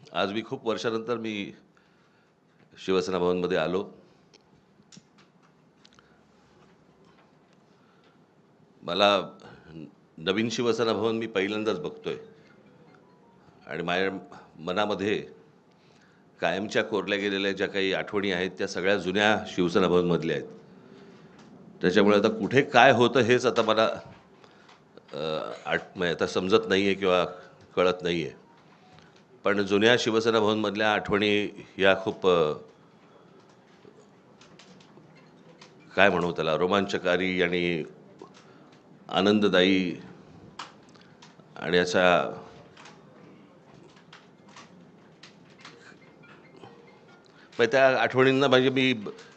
आज मी खूप वर्षानंतर शिवसेना भवनमध्ये आलो. मला नवीन शिवसेना भवन मी पहिल्यांदाच बघतोय आणि माझ्या मनामध्ये कायमच्या कोरल्या गेलेल्या ज्या काही आठवणी आहेत त्या सगळ्या जुन्या शिवसेना भवनमधल्या आहेत. त्याच्यामुळे आता कुठे काय होतं हेच आता मला म्हणजे आता समजत नाही आहे किंवा कळत नाही आहे. पण जुन्या शिवसेना भवनमधल्या आठवणी या खूप काय म्हणू त्याला रोमांचकारी आणि आनंददायी आणि अशा त्या आठवणींना म्हणजे मी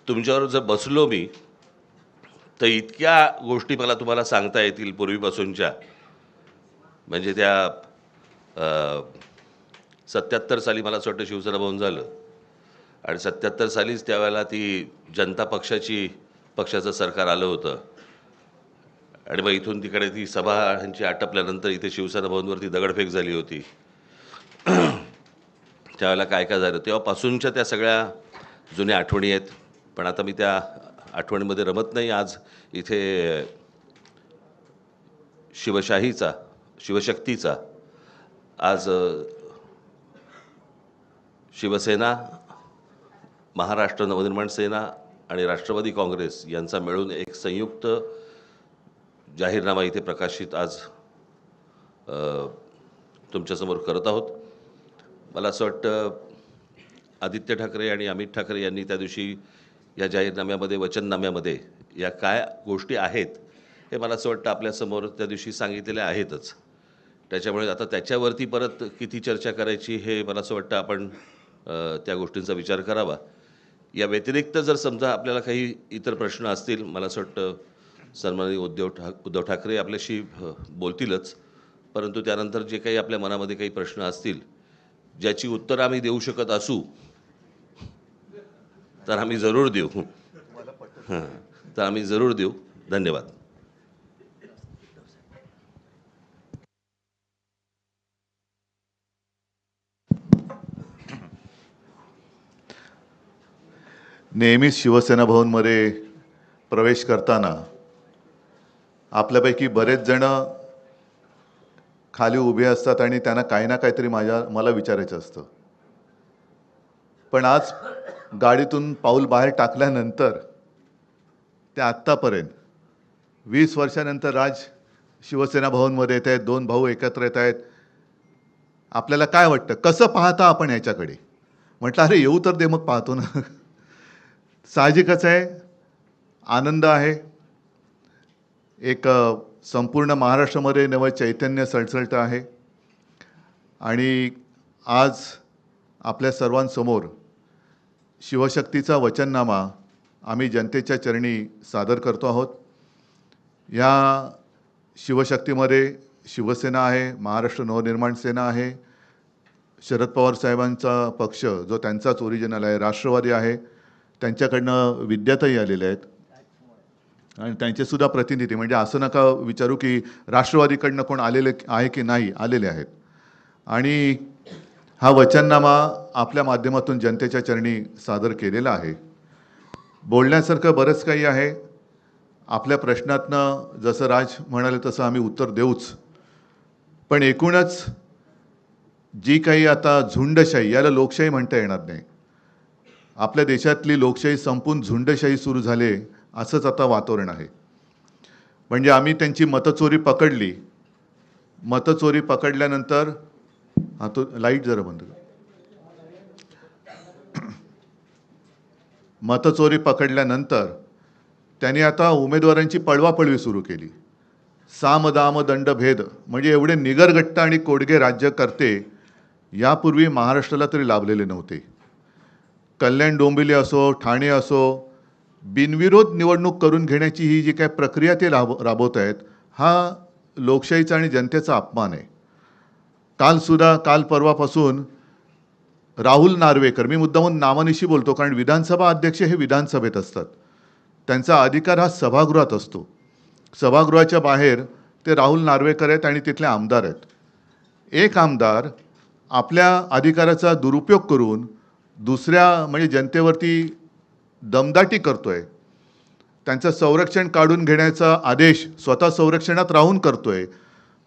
तुमच्यावर जर बसलो तर इतक्या गोष्टी मला तुम्हाला सांगता येतील पूर्वीपासूनच्या. म्हणजे त्या 77 साली मला असं वाटतं शिवसेना भवन झालं आणि 77 सालीच त्यावेळेला ती जनता पक्षाचं सरकार आलं होतं आणि मग इथून तिकडे ती सभा ह्यांची आटपल्यानंतर इथे शिवसेना भवनवरती दगडफेक झाली होती. त्यावेळेला काय काय झालं तेव्हापासूनच्या त्या सगळ्या जुन्या आठवणी आहेत. पण आता मी त्या आठवणीमध्ये रमत नाही. आज इथे शिवशक्तीचा आज शिवसेना, महाराष्ट्र नवनिर्माण सेना आणि राष्ट्रवादी काँग्रेस यांचा मिळून एक संयुक्त जाहीरनामा इथे प्रकाशित आज तुमच्यासमोर करत आहोत. मला असं वाटतं आदित्य ठाकरे आणि अमित ठाकरे यांनी त्या दिवशी या जाहीरनाम्यामध्ये वचननाम्यामध्ये या काय गोष्टी आहेत हे मला असं वाटतं आपल्यासमोर त्या दिवशी सांगितलेल्या आहेतच. त्याच्यामुळे आता त्याच्यावरती परत किती चर्चा करायची हे मला असं वाटतं आपण त्या गोष्टींचा विचार करावा. या व्यतिरिक्त जर समजा आपल्याला काही इतर प्रश्न असतील मला असं वाटतं सन्माननीय उद्धव ठाकरे आपल्याशी बोलतीलच. परंतु त्यानंतर जे काही आपल्या मनामध्ये काही प्रश्न असतील ज्याची उत्तरं आम्ही देऊ शकत असू तर आम्ही जरूर देऊ. तर आम्ही जरूर देऊ. धन्यवाद. नेहमीच शिवसेना भवनमध्ये प्रवेश करताना आपल्यापैकी बरेच जण खाली उभे असतात आणि त्यांना काही ना काहीतरी मला विचारायचं असतं. पण आज गाडीतून पाऊल बाहेर टाकल्यानंतर ते आत्तापर्यंत 20 वर्षानंतर राज शिवसेना भवनमध्ये येत आहेत. दोन भाऊ एकत्र येत आहेत. आपल्याला काय वाटतं, कसं पाहता आपण याच्याकडे? म्हटलं अरे येऊ तर दे मग पाहतो ना. साहजिकच आहे, आनंद आहे. एक संपूर्ण महाराष्ट्रामध्ये नवं चैतन्य सळसळतं आहे आणि आज आपल्या सर्वांसमोर शिवशक्तीचा वचननामा आम्ही जनतेच्या चरणी सादर करतो आहोत. या शिवशक्तीमध्ये शिवसेना आहे, महाराष्ट्र नवनिर्माण सेना आहे, शरद पवार साहेबांचा पक्ष जो त्यांचाच ओरिजिनल आहे, राष्ट्रवादी आहे, त्यांच्याकडनं विद्याताई आलेले आहेत आणि त्यांचेसुद्धा प्रतिनिधी. म्हणजे असं नका विचारू की राष्ट्रवादीकडनं कोण आलेले आहे की नाही, आलेले आहेत. आणि हा वचननामा आपल्या माध्यमातून जनतेच्या चरणी सादर केलेला आहे. बोलण्यासारखं बरंच काही आहे. आपल्या प्रश्नातनं जसं राज म्हणाले तसं आम्ही उत्तर देऊच. पण एकूणच जी काही आता झुंडशाही, याला लोकशाही म्हणता येणार नाही. आपल्या देशातली लोकशाही संपून झुंडशाही सुरू झाले असंच आता वातावरण आहे. म्हणजे आम्ही त्यांची मतचोरी पकडली. मतचोरी पकडल्यानंतर तो लाईट जरा बंद कर. मतचोरी पकडल्यानंतर त्यांनी आता उमेदवारांची पळवापळवी सुरू केली. साम दाम दंड भेद म्हणजे एवढे निगरगट्ट आणि कोडगे राज्यकर्ते यापूर्वी महाराष्ट्राला तरी लाभलेले नव्हते. कल्याण डोंबिवली असो, ठाणे असो, बिनविरोध निवडणूक करून घेण्याची ही जी काय प्रक्रिया ते राबवत आहेत, हा लोकशाहीचा आणि जनतेचा अपमान आहे. काल परवापासून राहुल नार्वेकर, मी मुद्दामून नावानिशी बोलतो कारण विधानसभा अध्यक्ष हे विधानसभेत असतात, त्यांचा अधिकार हा सभागृहात असतो. सभागृहाच्या बाहेर ते राहुल नार्वेकर आहेत आणि तिथले आमदार आहेत. एक आमदार आपल्या अधिकाराचा दुरुपयोग करून दुसऱ्या म्हणजे जनतेवरती दमदाटी करतोय, त्यांचं संरक्षण काढून घेण्याचा आदेश स्वतः संरक्षणात राहून करतोय.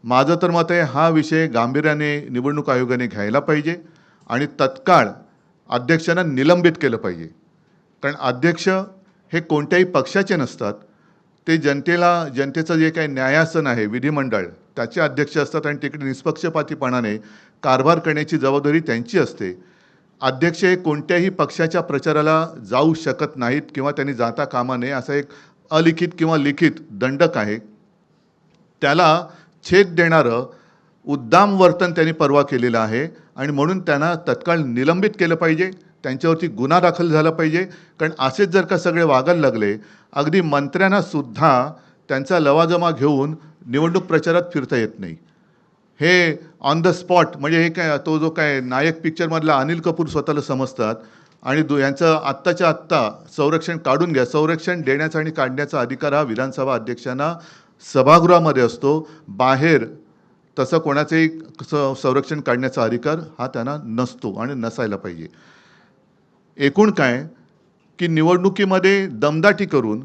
माझं तर मत आहे हा विषय गांभीर्याने निवडणूक आयोगाने घ्यायला पाहिजे आणि तत्काळ अध्यक्षांना निलंबित केलं पाहिजे. कारण अध्यक्ष हे कोणत्याही पक्षाचे नसतात, ते जनतेचं जे काही न्यायासन आहे विधिमंडळ त्याचे अध्यक्ष असतात आणि तिकडे निष्पक्षपातीपणाने कारभार करण्याची जबाबदारी त्यांची असते. अध्यक्ष हे कोणत्याही पक्षाच्या प्रचाराला जाऊ शकत नाहीत किंवा त्यांनी जाता कामा नये असा एक अलिखित किंवा लिखित दंडक आहे. त्याला छेद देणारं उद्दाम वर्तन त्यांनी परवा केलेलं आहे आणि म्हणून त्यांना तत्काळ निलंबित केलं पाहिजे, त्यांच्यावरती गुन्हा दाखल झाला पाहिजे. कारण असेच जर का सगळे वागायला लागले, अगदी मंत्र्यांना सुद्धा त्यांचा लवाजमा घेऊन निवडणूक प्रचारात फिरता येत नाही. हे ऑन द स्पॉट म्हणजे हे काय तो जो काय नायक पिक्चरमधला अनिल कपूर स्वतःला समजतात आणि यांचं आत्ताच्या आत्ता संरक्षण काढून घ्या. संरक्षण देण्याचा आणि काढण्याचा अधिकार हा विधानसभा अध्यक्षांना सभागृहामध्ये असतो, बाहेर तसं कोणाचंही संरक्षण काढण्याचा अधिकार हा त्यांना नसतो आणि नसायला पाहिजे. एकूण काय की निवडणुकीमध्ये दमदाटी करून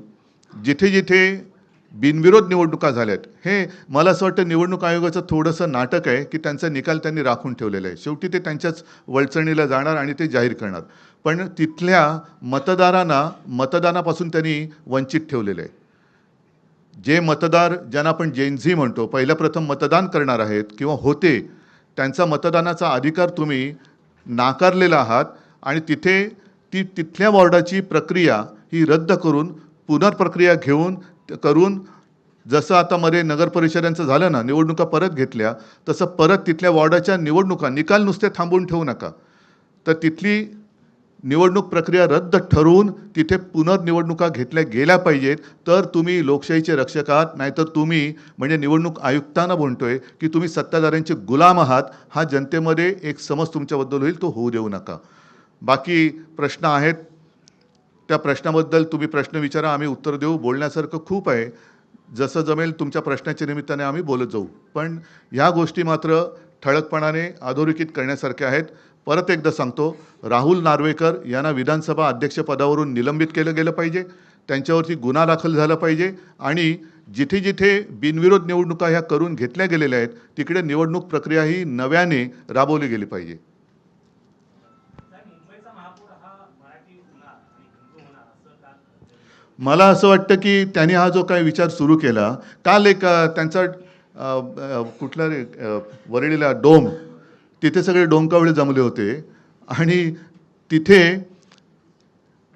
जिथे जिथे बिनविरोध निवडणुका झाल्यात, हे मला असं वाटतं निवडणूक आयोगाचं थोडंसं नाटक आहे की त्यांचा निकाल त्यांनी राखून ठेवलेला आहे. शेवटी ते त्यांच्याच वळचणीला जाणार आणि ते जाहीर करणार, पण तिथल्या मतदारांना मतदानापासून त्यांनी वंचित ठेवलेलं आहे. जे मतदार ज्यांना आपण जेनझी म्हणतो, पहिल्या प्रथम मतदान करणार आहेत किंवा होते, त्यांचा मतदानाचा अधिकार तुम्ही नाकारलेला आहात आणि तिथल्या वॉर्डाची प्रक्रिया ही रद्द करून पुनर्प्रक्रिया करून जसं आता मध्ये नगर परिषदांचं झालं ना, निवडणुका परत घेतल्या, तसं परत तिथल्या वॉर्डाच्या निवडणुका निकाल नुसते थांबवून ठेवू नका, तर तिथली निवडणूक प्रक्रिया रद्द ठरवून तिथे पुनर्निवडणुका घेतल्या गेल्या पाहिजेत. तर तुम्ही लोकशाहीचे रक्षक आहात. नाहीतर तुम्ही म्हणजे निवडणूक आयुक्तांना म्हणतोय की तुम्ही सत्ताधाऱ्यांचे गुलाम आहात. हा जनतेमध्ये एक समज तुमच्याबद्दल होईल, तो होऊ देऊ नका. बाकी प्रश्न आहेत, त्या प्रश्नाबद्दल तुम्ही प्रश्न विचारा, आम्ही उत्तर देऊ. बोलण्यासारखं खूप आहे, जसं जमेल तुमच्या प्रश्नाच्या निमित्ताने आम्ही बोलत जाऊ. पण ह्या गोष्टी मात्र ठळकपणाने अधोरेखित करण्यासारख्या आहेत. परत एकदा सांगतो, राहुल नार्वेकर यांना विधानसभा अध्यक्षपदावरून निलंबित केलं गेलं पाहिजे, त्यांच्यावरती गुन्हा दाखल झाला पाहिजे आणि जिथे जिथे बिनविरोध निवडणुका ह्या करून घेतल्या गेलेल्या आहेत तिकडे निवडणूक प्रक्रिया ही नव्याने राबवली गेली पाहिजे. मला असं वाटतं की त्यांनी हा जो काही विचार सुरू केला, काल एक त्यांचा कुठला रे वरळीला डोम, तिथे सगळे डोमकावळे जमले होते आणि तिथे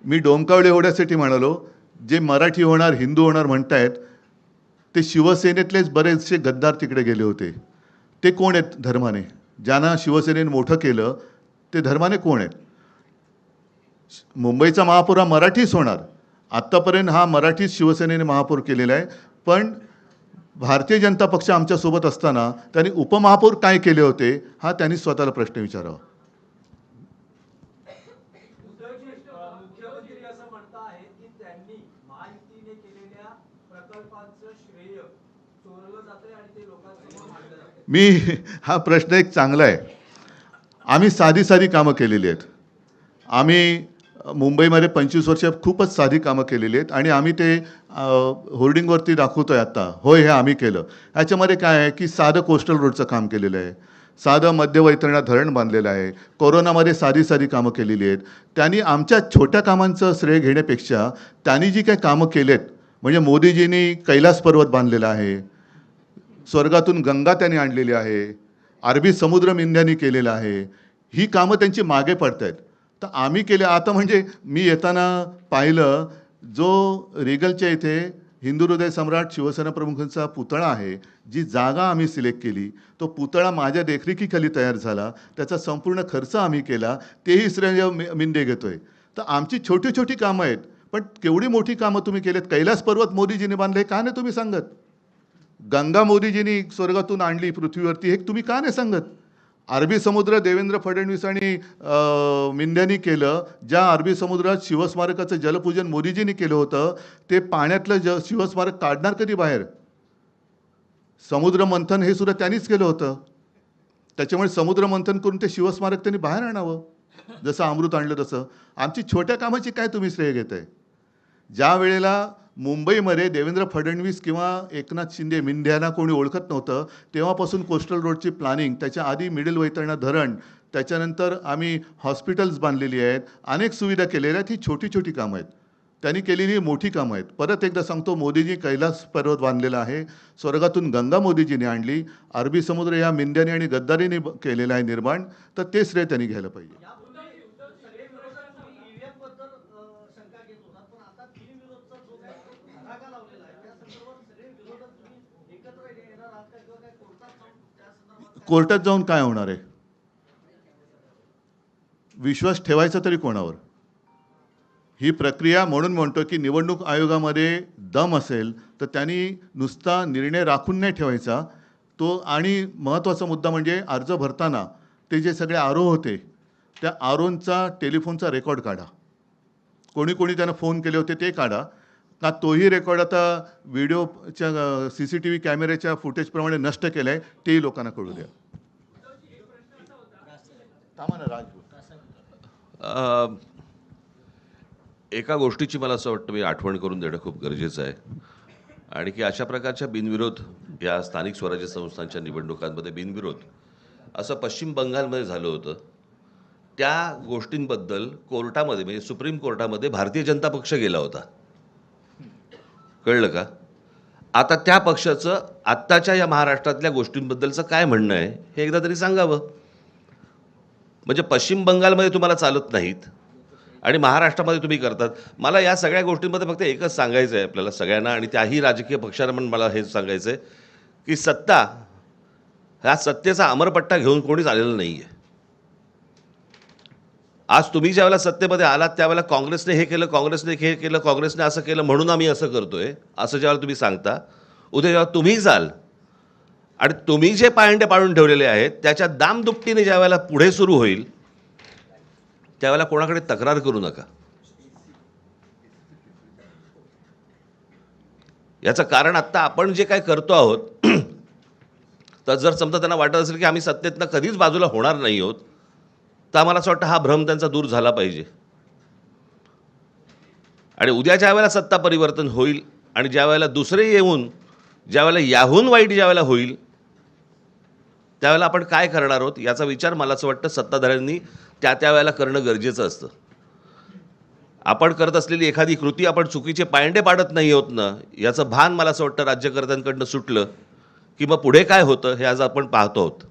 मी डोमकावळे एवढ्यासाठी म्हणालो, जे मराठी होणार हिंदू होणार म्हणतायत ते शिवसेनेतलेच बरेचसे गद्दार तिकडे गेले होते. ते कोण आहेत धर्माने? ज्यांना शिवसेनेने मोठं केलं ते धर्माने कोण आहेत? मुंबईचा महापौर हा मराठीच होणार. आत्तापर्यंत हा मराठीच शिवसेनेने महापौर केलेला आहे, पण भारतीय जनता पक्ष आमच्यासोबत असताना त्यांनी उपमहापौर काय केले होते हा त्यांनी स्वतःला प्रश्न विचारावा. मुख्यमंत्री असं म्हणतायत की त्यांनी महायुतीने केलेल्या प्रकल्पांचं श्रेय चोरलं जातंय आणि ते लोकांसमोर मांडलं जातंय. हा प्रश्न एक चांगला आहे. आम्ही साधी कामं केलेली आहेत. आम्ही मुंबईमध्ये 25 वर्ष खूपच साधी कामं केलेली आहेत आणि आम्ही ते होर्डिंगवरती दाखवतोय आता, होय हे आम्ही केलं. ह्याच्यामध्ये काय आहे की साधं कोस्टल रोडचं काम केलेलं आहे, साधं मध्यवैतरणा धरण बांधलेलं आहे, कोरोनामध्ये साधी कामं केलेली आहेत. त्यांनी आमच्या छोट्या कामांचं श्रेय घेण्यापेक्षा त्यांनी जी काही कामं केलेत, म्हणजे मोदीजींनी कैलास पर्वत बांधलेला आहे, स्वर्गातून गंगा त्यांनी आणलेली आहे, अरबी समुद्र मिंध्यानी केलेलं आहे, ही कामं त्यांची मागे पडत आहेत. तर आम्ही केले. आता म्हणजे मी येताना पाहिलं, जो रिगलच्या इथे हिंदू हृदय सम्राट शिवसेना प्रमुखांचा पुतळा आहे, जी जागा आम्ही सिलेक्ट केली, तो पुतळा माझ्या देखरेखीखाली तयार झाला, त्याचा संपूर्ण खर्च आम्ही केला, तेही श्रेय मिंदे घेतोय. तर आमची छोटी कामं आहेत, पण केवढी मोठी कामं तुम्ही केलेत. कैलास पर्वत मोदीजींनी बांधले, का नाही तुम्ही सांगत? गंगा मोदीजींनी स्वर्गातून आणली पृथ्वीवरती, हे तुम्ही का नाही सांगत? अरबी समुद्र देवेंद्र फडणवीस आणि मिंध्यानी केलं. ज्या अरबी समुद्रात शिवस्मारकाचं जलपूजन मोदीजींनी केलं होतं, ते पाण्यातलं शिवस्मारक काढणार कधी बाहेर? समुद्र मंथन हे सुद्धा त्यांनीच केलं होतं. त्याच्यामुळे समुद्रमंथन करून ते शिवस्मारक त्यांनी बाहेर आणावं, जसं अमृत आणलं तसं. आमची छोट्या कामाची काय तुम्ही श्रेय घेताय? ज्या वेळेला मुंबईमध्ये देवेंद्र फडणवीस किंवा एकनाथ शिंदे मिंध्याना कोणी ओळखत नव्हतं, तेव्हापासून कोस्टल रोडची प्लॅनिंग, त्याच्या आधी मिडल वैतरणा धरण, त्याच्यानंतर आम्ही हॉस्पिटल्स बांधलेली आहेत, अनेक सुविधा केलेल्या आहेत. ही छोटी छोटी कामं आहेत, त्यांनी केलेली मोठी कामं आहेत. परत एकदा सांगतो, मोदीजी कैलास पर्वत बांधलेला आहे, स्वर्गातून गंगा मोदीजीने आणली, अरबी समुद्र या मिंद्याने आणि गद्दारीने केलेला आहे निर्माण, तर ते श्रेय त्यांनी घ्यायला पाहिजे. सगळे विरोधक ईव्हीएम बद्दल शंका घेत होतात, पण आता बिनविरोधचा जो काही धडाका लावलेला आहे त्या संदर्भात सगळे विरोधक तुम्ही एकत्र येणार आहात का, किंवा काय कोर्टात जाऊन त्या संदर्भात कोर्टात जाऊन काय होणार आहे? विश्वास ठेवायचा तरी कोणावर? ही प्रक्रिया, म्हणून म्हणतो की निवडणूक आयोगामध्ये दम असेल तर त्यांनी नुसता निर्णय राखून नाही ठेवायचा तो. आणि महत्त्वाचा मुद्दा म्हणजे अर्ज भरताना ते जे सगळे आरोह होते, त्या आरोहचा टेलिफोनचा रेकॉर्ड काढा. कोणी कोणी त्यांना फोन केले होते ते काढा, का तोही रेकॉर्ड आता व्हिडिओच्या CCTV कॅमेऱ्याच्या फुटेजप्रमाणे नष्ट केलं आहे, तेही लोकांना कळू द्या. थांबा ना, राज. एका गोष्टीची मला असं वाटतं मी आठवण करून देणं खूप गरजेचं आहे, आणि की अशा प्रकारच्या बिनविरोध या स्थानिक स्वराज्य संस्थांच्या निवडणुकांमध्ये बिनविरोध असं पश्चिम बंगालमध्ये झालं होतं. त्या गोष्टींबद्दल कोर्टामध्ये, म्हणजे सुप्रीम कोर्टामध्ये भारतीय जनता पक्ष गेला होता. कळलं का? आता त्या पक्षाचं आत्ताच्या या महाराष्ट्रातल्या गोष्टींबद्दलचं काय म्हणणं आहे हे एकदा तरी सांगावं. म्हणजे पश्चिम बंगालमध्ये तुम्हाला चालत नाहीत आणि महाराष्ट्रामध्ये तुम्ही करतात. मला या सगळ्या गोष्टींमध्ये फक्त एकच सांगायचं आहे आपल्याला सगळ्यांना, आणि त्याही राजकीय पक्षांना पण मला हेच सांगायचं आहे की सत्ता, ह्या सत्तेचा अमरपट्टा घेऊन कोणीच आलेलं नाही आहे. आज तुम्ही ज्यावेळेला सत्तेमध्ये आलात त्यावेळेला काँग्रेसने हे केलं, काँग्रेसने हे केलं, काँग्रेसने असं केलं म्हणून आम्ही असं करतोय, असं ज्यावेळेला तुम्ही सांगता, उद्या जेव्हा तुम्ही जाल आणि तुम्ही जे पायंडे पाडून ठेवलेले आहेत त्याच्या दामदुपटीने ज्यावेळेला पुढे सुरू होईल त्यावेळेला कोणाकडे तक्रार करू नका. याचं कारण आत्ता आपण जे काय करतो आहोत, तर जर समजा त्यांना वाटत असेल की आम्ही सत्तेतनं कधीच बाजूला होणार नाही आहोत, तर आम्हाला असं वाटतं हा भ्रम त्यांचा दूर झाला पाहिजे. आणि उद्या ज्या वेळेला सत्ता परिवर्तन होईल आणि ज्या वेळेला दुसरे येऊन ज्यावेळेला याहून वाईट ज्यावेळेला होईल त्यावेळेला आपण काय करणार आहोत याचा विचार मला असं वाटतं सत्ताधाऱ्यांनी त्या वेळेला करणं गरजेचं असतं. आपण करत असलेली एखादी कृती आपण चुकीचे पायंडे पाडत नाही आहोत ना, याचं भान मला असं वाटतं राज्यकर्त्यांकडनं सुटलं की मग पुढे काय होतं हे आज आपण पाहतो आहोत.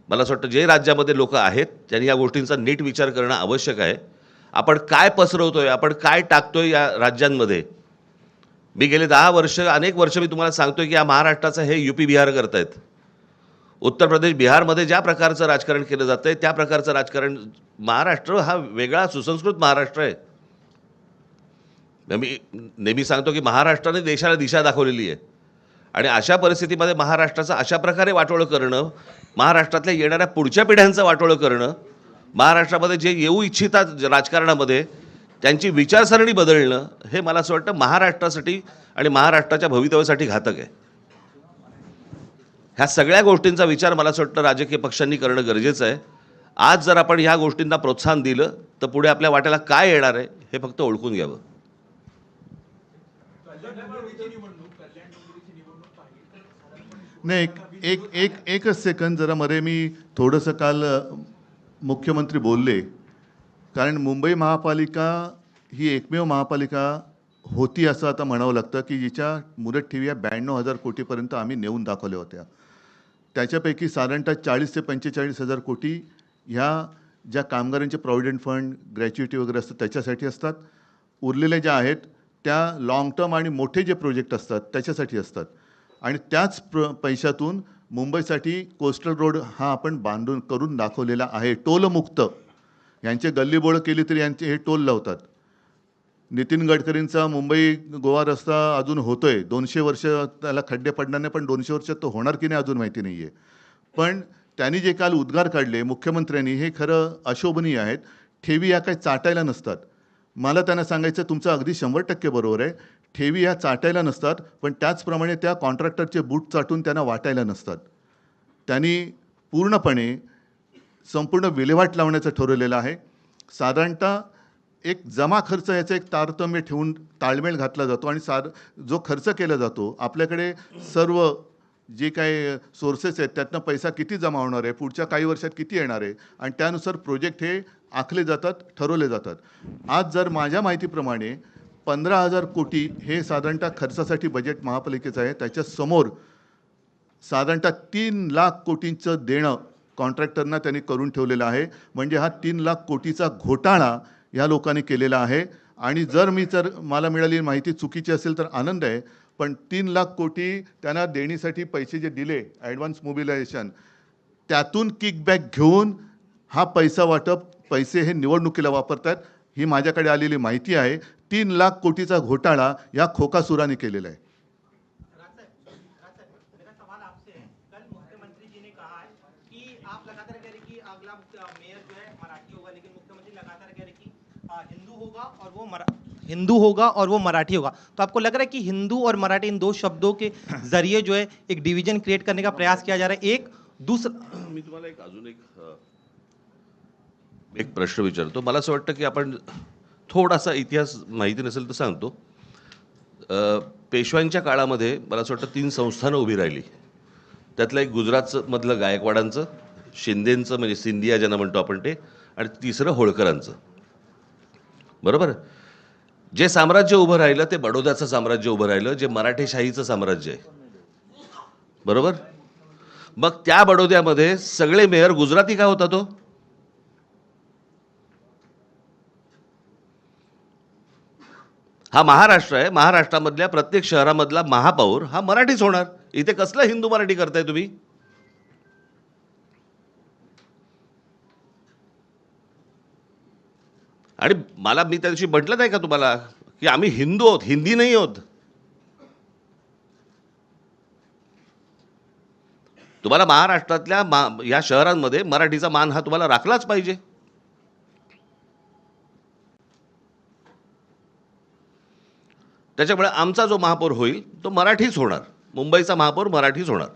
मला असं वाटतं जे राज्यामध्ये लोक आहेत त्यांनी या गोष्टींचा नीट विचार करणं आवश्यक आहे. आपण काय पसरवतोय, आपण काय टाकतोय या राज्यांमध्ये. मी गेले 10 वर्ष, अनेक वर्ष मी तुम्हाला सांगतोय की या महाराष्ट्राचं हे UP बिहार करतायत. उत्तर प्रदेश, बिहारमध्ये ज्या प्रकारचं राजकारण केलं जातं आहे त्या प्रकारचं राजकारण, महाराष्ट्र हा वेगळा सुसंस्कृत महाराष्ट्र आहे. मी नेहमी सांगतो की महाराष्ट्राने देशाला दिशा दाखवलेली आहे, आणि अशा परिस्थितीमध्ये महाराष्ट्राचं अशा प्रकारे वाटोळं करणं, महाराष्ट्रातल्या येणाऱ्या पुढच्या पिढ्यांचं वाटोळं करणं, महाराष्ट्रामध्ये जे येऊ इच्छितात राजकारणामध्ये त्यांची विचारसरणी बदलणं, हे मला असं वाटतं महाराष्ट्रासाठी आणि महाराष्ट्राच्या भवितव्यासाठी घातक आहे. ह्या सगळ्या गोष्टींचा विचार मला असं वाटतं राजकीय पक्षांनी करणं गरजेचं आहे. आज जर आपण ह्या गोष्टींना प्रोत्साहन दिलं तर पुढे आपल्या वाट्याला काय येणार आहे हे फक्त ओळखून घ्यावं. नाही, एकच सेकंद जरा मध्ये मी थोडंसं काल मुख्यमंत्री बोलले, कारण मुंबई महापालिका ही एकमेव महापालिका होती असं आता म्हणावं लागतं की जिच्या मुदत ठेवी 92,000 कोटीपर्यंत आम्ही नेऊन दाखवल्या होत्या. त्याच्यापैकी साधारणतः 40 ते 45,000 कोटी ह्या ज्या कामगारांचे प्रॉव्हिडंट फंड, ग्रॅच्युइटी वगैरे असतात त्याच्यासाठी असतात. उरलेल्या ज्या आहेत त्या लाँग टर्म आणि मोठे जे प्रोजेक्ट असतात त्याच्यासाठी असतात. आणि त्याच पैशातून मुंबईसाठी कोस्टल रोड हा आपण बांधून करून दाखवलेला आहे, टोलमुक्त. यांचे गल्लीबोळं केली तरी यांचे हे टोल लावतात. नितीन गडकरींचा मुंबई गोवा रस्ता अजून होतोय, 200 वर्ष त्याला खड्डे पडणार नाही, पण 200 वर्षात तो होणार की नाही अजून माहिती नाही आहे. पण त्यांनी जे काल उद्गार काढले मुख्यमंत्र्यांनी हे खरं अशोभनीय आहेत. ठेवी या काही चाटायला नसतात. मला त्यांना सांगायचं तुमचं अगदी 100% बरोबर आहे, ठेवी ह्या चाटायला नसतात, पण त्याचप्रमाणे त्या कॉन्ट्रॅक्टरचे बूट चाटून त्यांना वाटायला नसतात. त्यांनी पूर्णपणे संपूर्ण विल्हेवाट लावण्याचं ठरवलेलं आहे. साधारणतः एक जमा खर्च याचं एक तारतम्य ठेवून ताळमेळ घातला जातो आणि जो खर्च केला जातो आपल्याकडे सर्व जे काही सोर्सेस आहेत त्यातनं पैसा किती जमा होणार आहे, पुढच्या काही वर्षात किती येणार आहे आणि त्यानुसार प्रोजेक्ट हे आखले जातात, ठरवले जातात. आज जर माझ्या माहितीप्रमाणे 15,000 कोटी हे साधारणतः खर्चासाठी बजेट महापालिकेचं आहे. त्याच्यासमोर साधारणतः 3 लाख कोटींचं देणं कॉन्ट्रॅक्टरना त्यांनी करून ठेवलेलं आहे. म्हणजे हा 3 लाख कोटीचा घोटाळा या लोकांनी केलेला आहे. आणि जर मला मिळालेली माहिती चुकीची असेल तर आनंद आहे, पण 3 लाख कोटी त्यांना देणीसाठी पैसे जे दिले ॲडव्हान्स मोबिलायझेशन, त्यातून किकबॅक घेऊन हा पैसे हे निवडणुकीला वापरतात. ही माझ्याकडे आलेली माहिती आहे. 3 लाख कोटीचा घोटाळा या खोकासुराने केलेला आहे. मेरा सवाल आपसे है, कल मुख्यमंत्री जी ने कहा है कि आप लगातार कह रहे कि अगला मेयर जो है मराठी होगा, लेकिन मुख्यमंत्री लगातार कह रहे कि हिंदू होगा और वो मराठी होगा. तो आपको लग रहा है कि हिंदू और मराठी इन दो शब्दों के जरिए जो है एक डिवीजन क्रिएट करने का प्रयास किया जा रहा है? एक दूसरा, मी तुम्हाला अजून एक प्रश्न विचारतो. मला असं वाटतं की आपण थोडासा इतिहास माहिती नसेल तर सांगतो. पेशव्यांच्या काळामध्ये मला असं वाटतं 3 संस्थानं उभी राहिली. त्यातलं एक गुजरातचं मधलं गायकवाडांचं, शिंदेंचं म्हणजे सिंधिया ज्यांना म्हणतो आपण ते, आणि तिसरं होळकरांचं. बरोबर. जे साम्राज्य उभं राहिलं ते बडोद्याचं साम्राज्य उभं राहिलं, जे मराठेशाहीचं साम्राज्य आहे. बरोबर. मग त्या बडोद्यामध्ये सगळे मेयर गुजराती का होता? तो हा महाराष्ट्र आहे. महाराष्ट्रामधल्या प्रत्येक शहरामधला महापौर हा मराठीच होणार. इथे कसलं हिंदू मराठी करताय तुम्ही? आणि मी त्या दिवशी म्हटलं नाही का तुम्हाला की आम्ही हिंदू आहोत, हिंदी नाही आहोत. तुम्हाला महाराष्ट्रातल्या या शहरांमध्ये मराठीचा मान हा तुम्हाला राखलाच पाहिजे. त्याच्यामुळे आमचा जो महापौर होईल तो मराठीच होणार. मुंबईचा महापौर मराठीच होणार.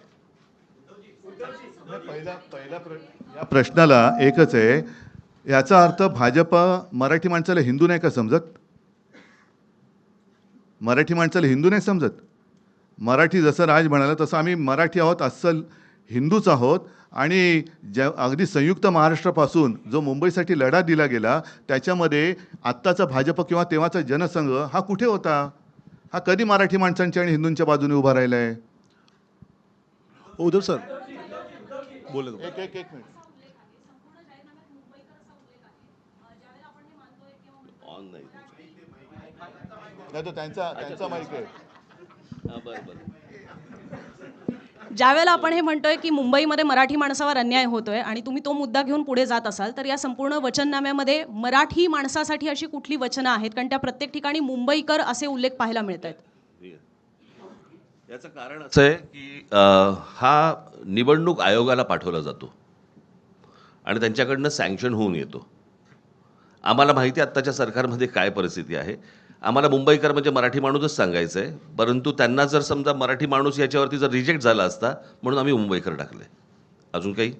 या प्रश्नाला एकच आहे. याचा अर्थ भाजपा मराठी माणसाला हिंदू नाही का समजत? मराठी माणसाला हिंदू नाही समजत? मराठी जसं राज म्हणाला तसं आम्ही मराठी आहोत, अस्सल हिंदूच आहोत. आणि अगदी संयुक्त महाराष्ट्रापासून जो मुंबईसाठी लढा दिला गेला त्याच्यामध्ये आत्ताचा भाजप किंवा तेव्हाचा जनसंघ हा कुठे होता? हा कधी मराठी माणसांच्या आणि हिंदूंच्या बाजूने उभा राहिला आहे? उद्धव सर बोले. एक मिनिट. नाही तो त्यांचा माईक आहे. ज्यावेळेला आपण हे म्हणतोय की मुंबईमध्ये मराठी माणसावर अन्याय होतोय आणि तुम्ही तो मुद्दा घेऊन पुढे जात असाल तर या संपूर्ण वचननाम्यामध्ये मराठी माणसासाठी अशी कुठली वचनं आहेत? कारण त्या प्रत्येक ठिकाणी मुंबईकर असे उल्लेख पाहायला मिळत आहेत. याचं कारण असं आहे की हा निवडणूक आयोगाला पाठवला जातो आणि त्यांच्याकडनं सँक्शन होऊन येतो. आम्हाला माहिती आहे आत्ताच्या सरकारमध्ये काय परिस्थिती आहे. आम्हाला मुंबईकर म्हणजे मराठी माणूसच सांगायचं आहे, परंतु त्यांना जर समजा मराठी माणूस याच्यावरती जर रिजेक्ट झाला असता म्हणून आम्ही मुंबईकर टाकले. अजून काही?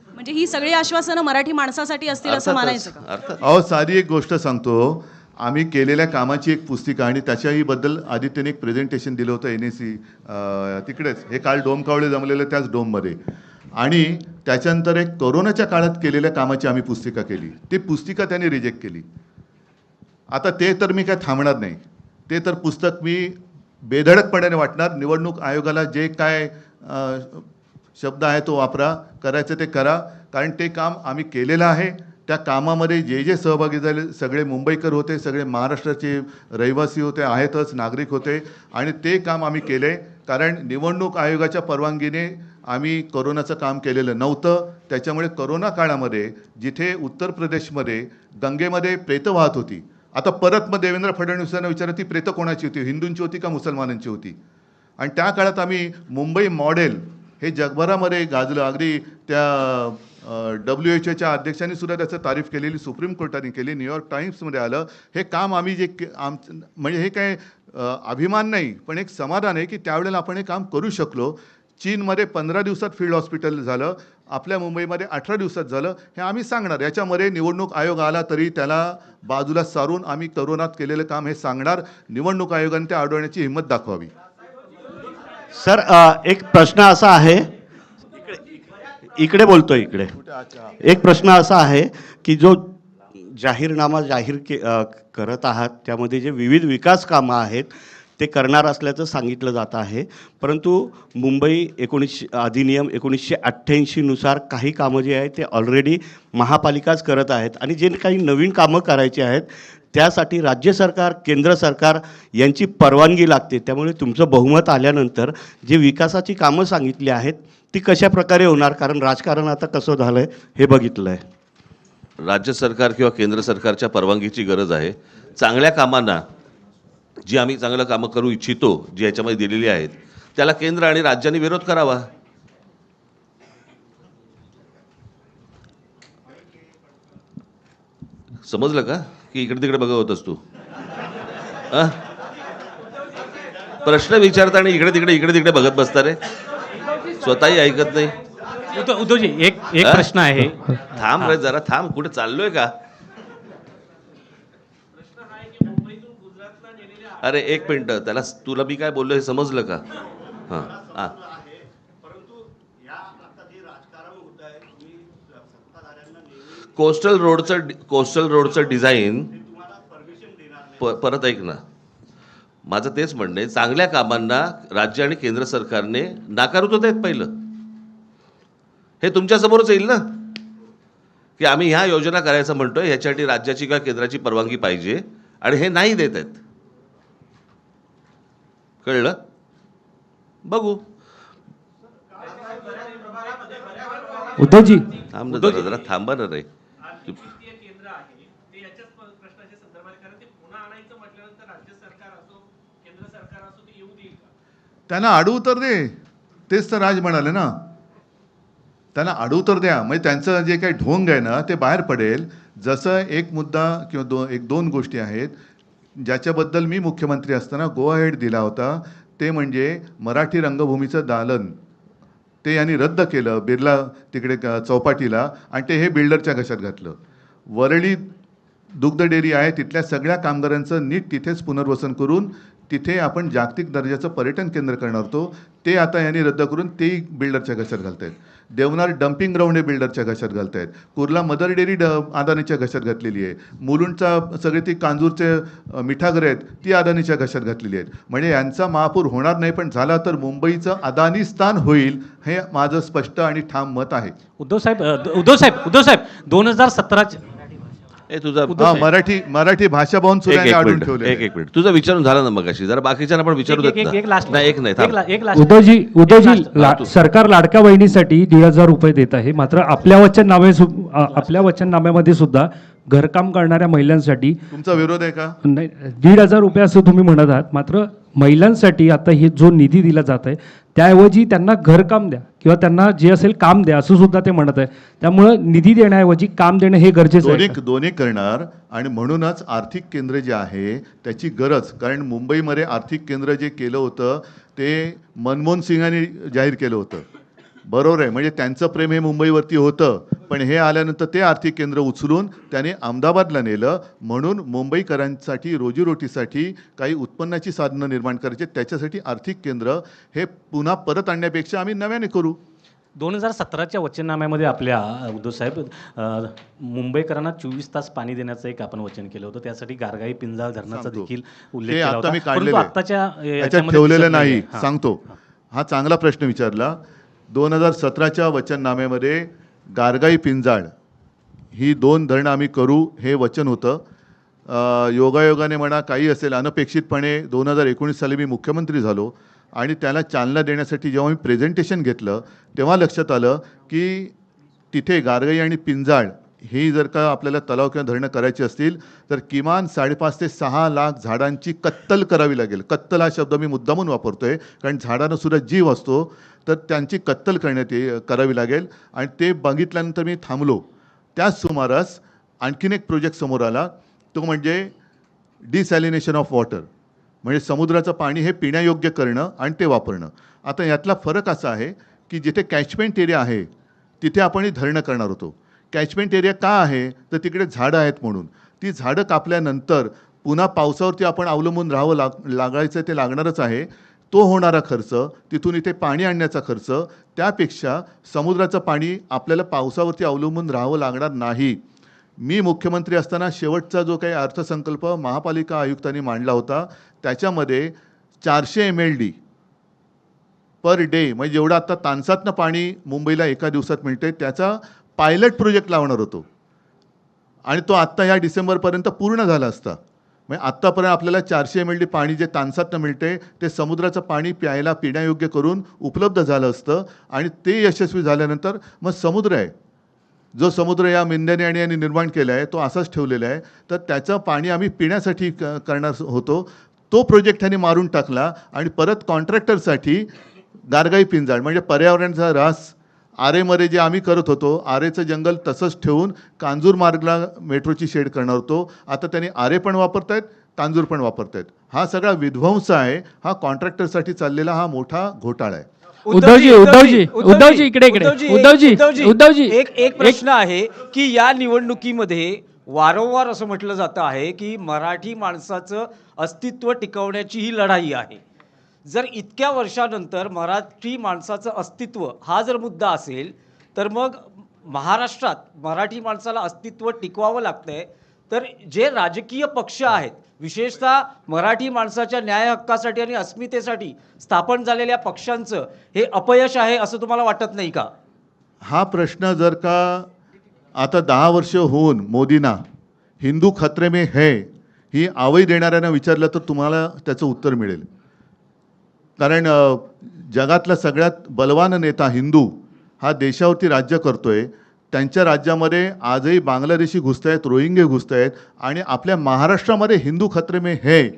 म्हणजे ही सगळी आश्वासनं मराठी माणसासाठी असतील असं मानायचं का? अर्थात. अहो, साधी एक गोष्ट सांगतो. आम्ही केलेल्या कामाची एक पुस्तिका आणि त्याच्याहीबद्दल आदित्यने एक प्रेझेंटेशन दिलं होतं NAC तिकडेच. हे काल डोमकावळे जमलेलं त्याच डोममध्ये. आणि त्याच्यानंतर एक कोरोनाच्या काळात केलेल्या कामाची आम्ही पुस्तिका केली. ती पुस्तिका त्यांनी रिजेक्ट केली. आता ते तर मी काय थांबणार नाही. ते तर पुस्तक मी बेधडकपणाने वाटणार. निवडणूक आयोगाला जे काय शब्द आहे तो वापरा, करायचं ते करा. कारण ते काम आम्ही केलेलं आहे. त्या कामामध्ये जे सहभागी झाले सगळे मुंबईकर होते, सगळे महाराष्ट्राचे रहिवासी होते, आहेतच, नागरिक होते. आणि ते काम आम्ही केले. कारण निवडणूक आयोगाच्या परवानगीने आम्ही कोरोनाचं काम केलेलं नव्हतं. त्याच्यामुळे कोरोना काळामध्ये जिथे उत्तर प्रदेशमध्ये गंगेमध्ये प्रेतं वाहत होती, आता परत मग देवेंद्र फडणवीसांना विचारा ती प्रेतं कोणाची होती? हिंदूंची होती का मुसलमानांची होती? आणि त्या काळात आम्ही मुंबई मॉडेल हे जगभरामध्ये गाजलं. अगदी त्या WHOच्या अध्यक्षांनी सुद्धा त्याचं तारीफ केलेली सुप्रीम कोर्टाने केली, न्यूयॉर्क टाइम्समध्ये आलं. हे काम आम्ही म्हणजे हे काय अभिमान नाही, पण एक समाधान आहे की त्यावेळेला आपण हे काम करू शकलो. चीनमध्ये 15 दिवसात फील्ड हॉस्पिटल झालं, आपल्या मुंबईमध्ये 18 दिवसात झालं. हे आम्ही सांगणार. याच्यामध्ये निवडणूक आयोग आला तरी त्याला बाजूला सारून आम्ही करोनात केलेलं काम हे सांगणार. निवडणूक आयोगाने ते अडवण्याची हिंमत दाखवावी. सर एक प्रश्न असा आहे, इकडे बोलतोय, इकडे एक प्रश्न असा आहे की जो जाहीरनामा करत आहात त्यामध्ये जे विविध विकास कामं आहेत ते करणार असल्याचं सांगितलं जात आहे, परंतु मुंबई अधिनियम 1988 नुसार काही कामं जी आहेत ते ऑलरेडी महापालिकाच करत आहेत आणि जे काही नवीन कामं करायची आहेत त्यासाठी राज्य सरकार, केंद्र सरकार यांची परवानगी लागते. त्यामुळे तुमचं बहुमत आल्यानंतर जे विकासाची कामं सांगितली आहेत ती कशा प्रकारे होणार? कारण राजकारण आता कसं झालं आहे हे बघितलं आहे. राज्य सरकार किंवा केंद्र सरकारच्या परवानगीची गरज आहे. चांगल्या कामांना जी आम्ही चांगलं कामं करू इच्छितो, जी याच्यामध्ये दिलेली आहेत, त्याला केंद्र आणि राज्यांनी विरोध करावा. समजलं का की इकडे तिकडे बघत होतस तू? प्रश्न विचारता आणि इकडे तिकडे बघत बसता रे, स्वतःही ऐकत नाही. उद्धवजी एक प्रश्न आहे. थांब रे जरा थांब, कुठे चाललोय का? अरे एक मिनिट, त्याला तुला मी काय बोललो हे समजलं का? हां हां कोस्टल रोडचं डिझाईन परत ऐक ना, माझं तेच म्हणणं आहे, चांगल्या कामांना राज्य आणि केंद्र सरकारने नाकारत होत आहेत. पहिलं हे तुमच्यासमोरच येईल ना की आम्ही ह्या योजना करायचं म्हणतोय, ह्याच्यासाठी राज्याची किंवा केंद्राची परवानगी पाहिजे आणि हे नाही देत आहेत. कळलं? बघू. उद्धवजी, थांब ना जरा थांबा ना रे. त्यांना आडू उत्तर दे. तेच तर राज म्हणाले ना, त्यांना आडू उत्तर द्या. म्हणजे त्यांचं जे काही ढोंग आहे ना ते बाहेर पडेल. जसं एक मुद्दा किंवा दोन गोष्टी आहेत ज्याच्याबद्दल मी मुख्यमंत्री असताना गो अहेड दिला होता, ते म्हणजे मराठी रंगभूमीचं दालन ते यांनी रद्द केलं बिर्ला तिकडे चौपाटीला, आणि ते हे बिल्डरच्या घशात घातलं. वरळी दुग्ध डेअरी आहे, तिथल्या सगळ्या कामगारांचं नीट तिथेच पुनर्वसन करून तिथे आपण जागतिक दर्जाचं पर्यटन केंद्र करणार होतो, ते आता यांनी रद्द करून तेही बिल्डरच्या घशात घालत आहेत. देवनार डम्पिंग ग्राउंड हे बिल्डरच्या घशात घालत आहेत. कुर्ला मदर डेअरी अदानीच्या घशात घातलेली आहे. मुलुंडचा सगळे ती कांजूरचे मिठागरे आहेत ती अदानीच्या घशात घातलेली आहेत. म्हणजे यांचा महापूर होणार नाही, पण झाला तर मुंबईचं अदानीस्थान होईल, हे माझं स्पष्ट आणि ठाम मत आहे. उद्धव साहेब 2017 तुझा मराठी भाषा भवन सुद्धा यांनी अडवून ठेवले. एक मिनिट, तुझं विचारून झालं ना मगाशी, जरा बाकीच्यांना पण विचारू देत ना. एक नाही थांब. उद्धवजी, सरकार लाडक्या बहिणीसाठी 1,500 रुपये देत आहे, मात्र आपल्या वचननाम्यामध्ये सुद्धा घरकाम करणाऱ्या महिलांसाठी तुमचा विरोध आहे का? नाही, 1,500 रुपये असं तुम्ही म्हणत आहात, मात्र महिलांसाठी आता हे जो निधी दिला जात आहे त्याऐवजी त्यांना घरकाम द्या किंवा त्यांना जे असेल काम द्या असं सुद्धा ते म्हणत आहे. त्यामुळं निधी देण्याऐवजी काम देणं हे गरजेचं आहे. दोन्ही करणार. आणि म्हणूनच आर्थिक केंद्र जे आहे त्याची गरज, कारण मुंबईमध्ये आर्थिक केंद्र जे केलं होतं ते मनमोहन सिंगांनी जाहीर केलं होतं, बरोबर आहे. म्हणजे त्यांचं प्रेम हे मुंबईवरती होतं, पण हे आल्यानंतर ते आर्थिक केंद्र उचलून त्याने अहमदाबादला नेलं. म्हणून मुंबईकरांसाठी रोजीरोटीसाठी काही उत्पन्नाची साधनं निर्माण करायची, त्याच्यासाठी आर्थिक केंद्र हे पुन्हा परत आणण्यापेक्षा आम्ही नव्याने करू. 2017च्या वचननाम्यामध्ये आपल्या उद्धव साहेब मुंबईकरांना 24 तास पाणी देण्याचं एक आपण वचन केलं होतं, त्यासाठी गारगाई पिंजाळ धरणाचा देखील उल्लेख केला होता, परंतु आत्ताच्या याच्यात ठेवलेलं नाही. सांगतो, हा चांगला प्रश्न विचारला. 2017च्या वचननाम्यामध्ये गारगाई पिंजाळ ही 2 धरणं आम्ही करू हे वचन होतं. योगायोगाने म्हणा काही असेल, अनपेक्षितपणे 2019 साली मी मुख्यमंत्री झालो आणि त्याला चालना देण्यासाठी जेव्हा मी प्रेझेंटेशन घेतलं तेव्हा लक्षात आलं की तिथे गारगाई आणि पिंजाळ ही जर का आपल्याला तलाव किंवा धरणं करायची असतील तर किमान 5.5 ते 6 लाख झाडांची कत्तल करावी लागेल. कत्तल हा शब्द मी मुद्दामून वापरतोय कारण झाडांना सुद्धा जीव असतो, तर त्यांची कत्तल करावी लागेल. आणि ते बघितल्यानंतर मी थांबलो. त्याच सुमारास आणखीन एक प्रोजेक्ट समोर आला, तो म्हणजे डिसॅलिनेशन ऑफ वॉटर. म्हणजे समुद्राचं पाणी हे पिण्यायोग्य करणं आणि ते वापरणं. आता यातला फरक असा आहे की जिथे कॅचमेंट एरिया आहे तिथे आपण ही धरणं करणार होतो. कॅचमेंट एरिया का आहे तर तिकडे झाडं आहेत म्हणून. ती झाडं कापल्यानंतर पुन्हा पावसावरती आपण अवलंबून राहावं लागायचं ते लागणारच आहे. तो होणारा खर्च, तिथून इथे पाणी आणण्याचा खर्च, त्यापेक्षा समुद्राचं पाणी आपल्याला पावसावरती अवलंबून राहावं लागणार नाही. मी मुख्यमंत्री असताना शेवटचा जो काही अर्थसंकल्प महापालिका आयुक्तांनी मांडला होता त्याच्यामध्ये 400 MLD पर डे म्हणजे जेवढं आता तानसातनं पाणी मुंबईला एका दिवसात मिळते त्याचा पायलट प्रोजेक्ट लावणार होतो आणि तो आत्ता या डिसेंबरपर्यंत पूर्ण झाला असता. म्हणजे आत्तापर्यंत आपल्याला 400 MLD पाणी जे तानसातनं मिळते ते समुद्राचं पाणी प्यायला पिण्यायोग्य करून उपलब्ध झालं असतं आणि ते यशस्वी झाल्यानंतर मग समुद्र आहे जो समुद्र या मेंढ्याने आणि यांनी निर्माण केला आहे तो असाच ठेवलेला आहे तर त्याचं पाणी आम्ही पिण्यासाठी करणार होतो. तो प्रोजेक्ट त्यांनी मारून टाकला आणि परत कॉन्ट्रॅक्टरसाठी गारगाई पिंजाळ म्हणजे पर्यावरणाचा ऱ्हास आरेमध्ये जे आम्ही करत होतो आरेचं जंगल तसंच ठेवून कांजूर मार्गला मेट्रोची शेड करणार होतो. आता त्यांनी आरे पण वापरतायत कांजूर पण वापरतायत. हा सगळा विध्वंस आहे. हा कॉन्ट्रॅक्टरसाठी चाललेला हा मोठा घोटाळा आहे. उद्धवजी इकडे उद्धवजी एक प्रश्न आहे की या निवडणुकीमध्ये वारंवार असं म्हटलं जातं आहे की मराठी माणसाचं अस्तित्व टिकवण्याची ही लढाई आहे. जर इतक्या वर्षानंतर मराठी माणसाचं अस्तित्व हा जर मुद्दा असेल तर मग महाराष्ट्रात मराठी माणसाला अस्तित्व टिकवावं लागतंय तर जे राजकीय पक्ष आहेत विशेषतः मराठी माणसाच्या न्याय हक्कासाठी आणि अस्मितेसाठी स्थापन झालेल्या पक्षांचं हे अपयश आहे असं तुम्हाला वाटत नाही का? हा प्रश्न जर का आता 10 वर्ष होऊन मोदींना हिंदू खतरे में है ही आवई देणाऱ्यांना विचारलं तर तुम्हाला त्याचं उत्तर मिळेल. कारण जगातला सगळ्यात बलवान नेता हिंदू हा देशावरती राज्य करतोय. त्यांच्या राज्यामध्ये आजही बांगलादेशी घुसत आहेत रोहिंगे घुसत आहेत आणि आपल्या महाराष्ट्रामध्ये हिंदू खतरे में है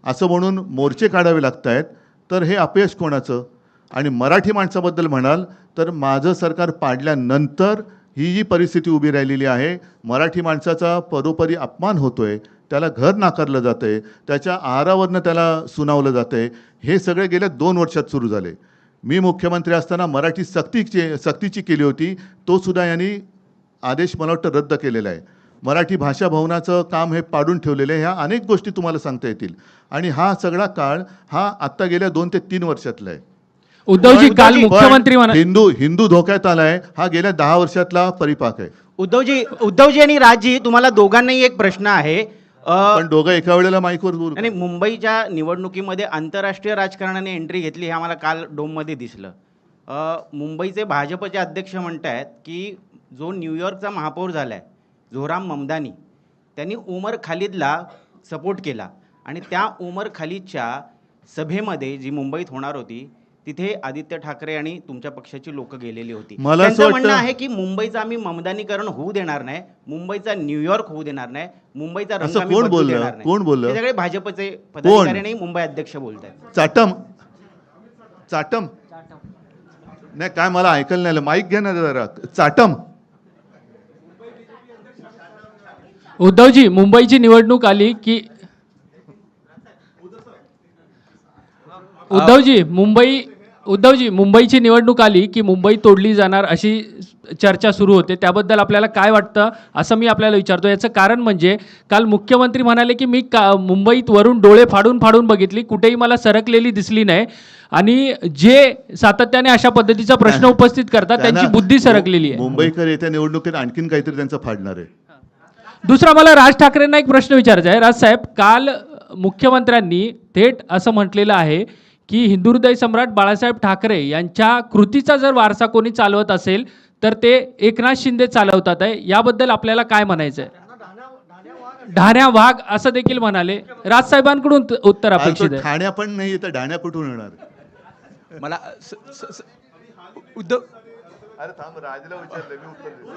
असं म्हणून मोर्चे काढावे लागत आहेत. तर हे अपयश कोणाचं? आणि मराठी माणसाबद्दल म्हणाल तर माझं सरकार पाडल्यानंतर ही जी परिस्थिती उभी राहिलेली आहे. मराठी माणसाचा परोपरी अपमान होतोय त्याला घर नाकारलं जातं आहे त्याच्या आहारावरनं त्याला सुनावलं जातं आहे. हे सगळे गेल्या 2 वर्षात सुरू झाले. मी मुख्यमंत्री असताना मराठी सक्तीची केली होती तो सुद्धा यांनी आदेश मला वाटतं रद्द केलेला आहे. मराठी भाषा भवनाचं काम हे पाडून ठेवलेलं आहे. ह्या अनेक गोष्टी तुम्हाला सांगता येतील आणि हा सगळा काळ हा आत्ता गेल्या 2 ते 3 वर्षातला आहे. उद्धवजी काल मुख्यमंत्री हिंदू धोक्यात आलाय हा गेल्या 10 वर्षातला परिपाक आहे. उद्धवजी आणि राजजी तुम्हाला दोघांनाही एक प्रश्न आहे. पण दोघं एका वेळेला माईकवर बोलू. आणि मुंबईच्या निवडणुकीमध्ये आंतरराष्ट्रीय राजकारणाने एंट्री घेतली हे आम्हाला काल डोममध्ये दिसलं. मुंबईचे भाजपचे अध्यक्ष म्हणत आहेत की जो न्यूयॉर्कचा महापौर झाला आहे झोराम ममदानी त्यांनी उमर खालिदला सपोर्ट केला आणि त्या उमर खालिदच्या सभेमध्ये जी मुंबईत होणार होती तिथे आदित्य ठाकरे आणि तुमच्या पक्षाची लोक गेलेली होती. त्यांचं म्हणणं आहे की मुंबईचं आम्ही ममदानीकरण होऊ देणार नाही, मुंबईचा न्यूयॉर्क होऊ देणार नाही, मुंबईचा रंग आम्ही बदलू देणार नाही. कोण बोललं? हे सगळे भाजपचे पदाधिकारी आणि मुंबई अध्यक्ष बोलतात. चाटम नाही काय मला ऐकायला नाही आलं. माईक घ्या ना जरा. चाटम. उद्धवजी मुंबईची निवडणूक आली की उद्धवजी मुंबईची निवडणूक आली की मुंबई तोडली जाणार अशी चर्चा सुरू होते. त्याबद्दल आपल्याला काय वाटतं असं मी आपल्याला विचारतो. याचं कारण म्हणजे काल मुख्यमंत्री म्हणाले की मी मुंबईत वरून डोळे फाडून बघितली कुठेही मला सरकलेली दिसली नाही आणि जे सातत्याने अशा पद्धतीचा प्रश्न उपस्थित करतात त्यांची बुद्धी सरकलेली आहे. मुंबईकर येत्या निवडणुकीत आणखीन काहीतरी त्यांचं फाडणार आहे. दुसरा मला राज ठाकरेंना एक प्रश्न विचारायचा आहे. राजसाहेब काल मुख्यमंत्र्यांनी थेट असं म्हटलेलं आहे की हिंदू हृदय सम्राट बाळासाहेब ठाकरे यांच्या कृतीचा जर वारसा कोणी चालवत असेल तर ते एकनाथ शिंदे चालवतात आहे. याबद्दल आपल्याला काय म्हणायचं आहे? ढाण्या वाघ असं देखील म्हणाले. राजसाहेबांकडून उत्तर अपेक्षित आहे. ठाण्या पण नाही तर ढाण्या कुठून येणार? मला उद्धव अरे थांब राजला विचारलं मी उत्तर देतो.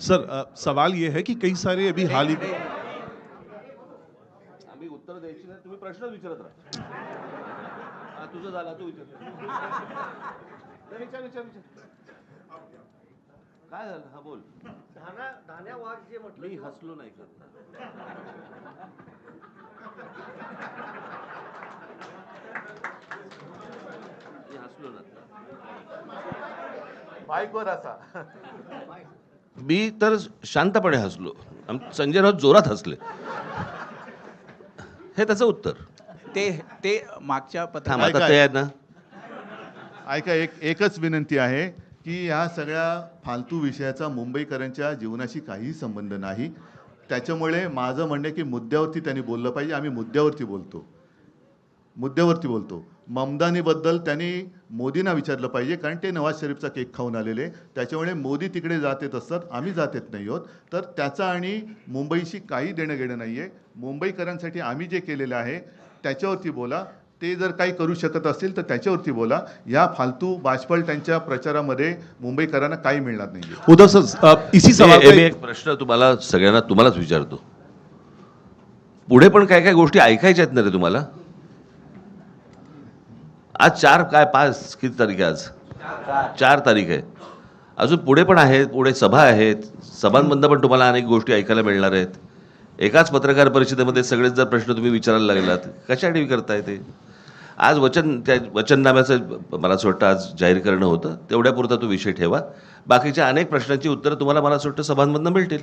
सर सवाल ये है कि कई सारे अभी हाल ही आम्ही उत्तर द्यायची नाही तुम्ही प्रश्न विचारत राहा. तुझं झाला तू विचार. काय झालं? हा बोल. धान्या वाघ जे म्हटलं मी हसलो नाही करता. मी हसलो ना. बाईकवर असा मी तर शांतपणे हसलो. संजय राऊत जोरात हसले. हे त्याचं उत्तर. ते मागच्या थांब आता काय? ते आहे ना. ऐका, एकच विनंती आहे की ह्या सगळ्या फालतू विषयाचा मुंबईकरांच्या जीवनाशी काहीही संबंध नाही. त्याच्यामुळे माझं म्हणणं आहे की मुद्द्यावरती त्यांनी बोललं पाहिजे. आम्ही मुद्द्यावरती बोलतो. ममदानीबद्दल त्यांनी मोदींना विचारलं पाहिजे, कारण ते नवाज शरीफचा केक खाऊन आलेले. त्याच्यामुळे मोदी तिकडे जात येत असतात, आम्ही जात येत नाही आहोत. तर त्याचा आणि मुंबईशी काही देणं घेणं नाही आहे. मुंबईकरांसाठी आम्ही जे केलेलं आहे त्याच्यावरती बोला. ते जर काही करू शकत असतील तर त्याच्यावरती बोला. या फालतू बाष्पळ त्यांच्या प्रचारामध्ये मुंबईकरांना काही मिळणार नाही. उद्धव सर इसी सवाल मी एक प्रश्न तुम्हाला सगळ्यांना तुम्हालाच विचारतो. पुढे पण काय काय गोष्टी ऐकायच्या आहेत ना रे तुम्हाला? आज 4 काय 5 किती तारीख आहे आज? 4 तारीख आहे. अजून पुढे पण आहेत, पुढे सभा आहेत. सभांमधनं पण तुम्हाला अनेक गोष्टी ऐकायला मिळणार आहेत. एकाच पत्रकार परिषदेमध्ये सगळेच जर प्रश्न तुम्ही विचारायला लागलात, कशासाठी करताय ते? आज त्या वचननाम्याचं मला असं वाटतं आज जाहीर करणं होतं. तेवढ्यापुरता तो विषय ठेवा. बाकीच्या अनेक प्रश्नांची उत्तरं तुम्हाला मला असं वाटतं सभांमधनं मिळतील.